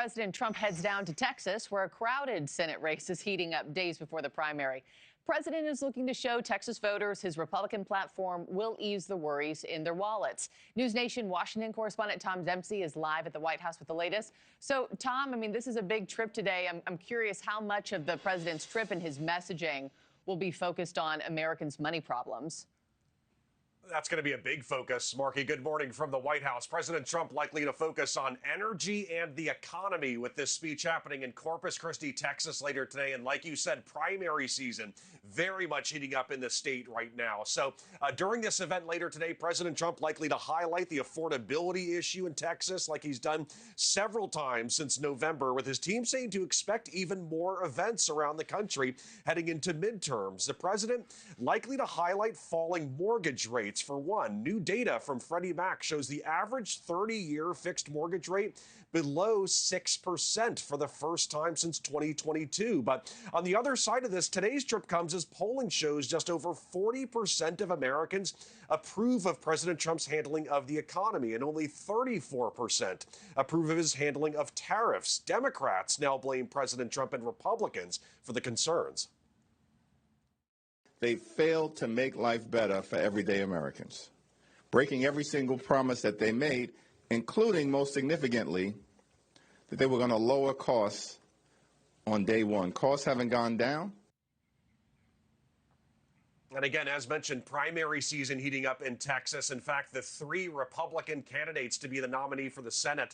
President Trump heads down to Texas, where a crowded Senate race is heating up days before the primary. President is looking to show Texas voters his Republican platform will ease the worries in their wallets. NewsNation Washington correspondent Tom Dempsey is live at the White House with the latest. So, Tom, this is a big trip today. I'm curious how much of the president's trip and his messaging will be focused on Americans' money problems. That's going to be a big focus. Markie, good morning from the White House. President Trump likely to focus on energy and the economy with this speech happening in Corpus Christi, Texas later today. And like you said, primary season very much heating up in the state right now. So during this event later today, President Trump likely to highlight the affordability issue in Texas like he's done several times since November, with his team saying to expect even more events around the country heading into midterms. The president likely to highlight falling mortgage rates. For one, new data from Freddie Mac shows the average 30-year fixed mortgage rate below 6% for the first time since 2022. But on the other side of this, today's trip comes as polling shows just over 40% of Americans approve of President Trump's handling of the economy, and only 34% approve of his handling of tariffs. Democrats now blame President Trump and Republicans for the concerns. They failed to make life better for everyday Americans, breaking every single promise that they made, including, most significantly, that they were going to lower costs on day one. Costs haven't gone down. And again, as mentioned, primary season heating up in Texas. In fact, the three Republican candidates to be the nominee for the Senate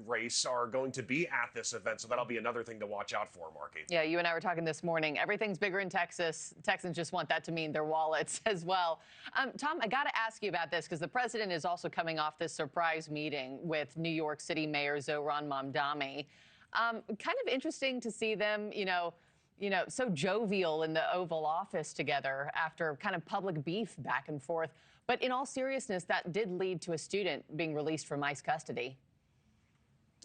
race are going to be at this event. So that'll be another thing to watch out for, Markie. Yeah, you and I were talking this morning. Everything's bigger in Texas. Texans just want that to mean their wallets as well. Tom, I got to ask you about this because the president is also coming off this surprise meeting with New York City Mayor Zohran Mamdani. Kind of interesting to see them, so jovial in the Oval Office together after kind of public beef back and forth. But in all seriousness, that did lead to a student being released from ICE custody.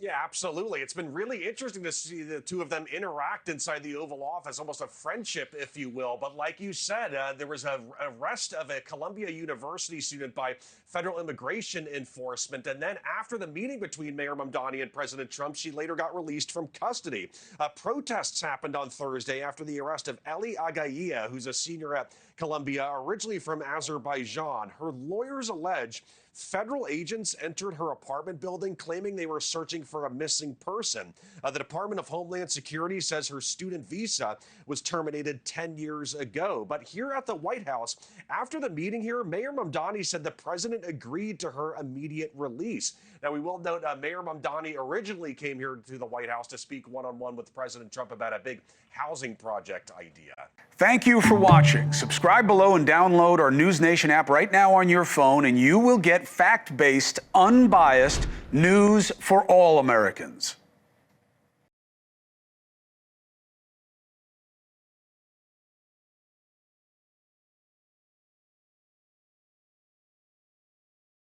Yeah, absolutely. It's been really interesting to see the two of them interact inside the Oval Office, almost a friendship, if you will. But like you said, there was an arrest of a Columbia University student by federal immigration enforcement. And then after the meeting between Mayor Mamdani and President Trump, she later got released from custody. Protests happened on Thursday after the arrest of Eli Agayia, who's a senior at Columbia, originally from Azerbaijan. Her lawyers allege federal agents entered her apartment building claiming they were searching for a missing person. The Department of Homeland Security says her student visa was terminated 10 years ago. But here at the White House, after the meeting here, Mayor Mamdani said the president agreed to her immediate release. Now, we will note Mayor Mamdani originally came here to the White House to speak one-on-one with President Trump about a big housing project idea. Thank you for watching. Subscribe below and download our NewsNation app right now on your phone, and you will get fact-based, unbiased news for all Americans.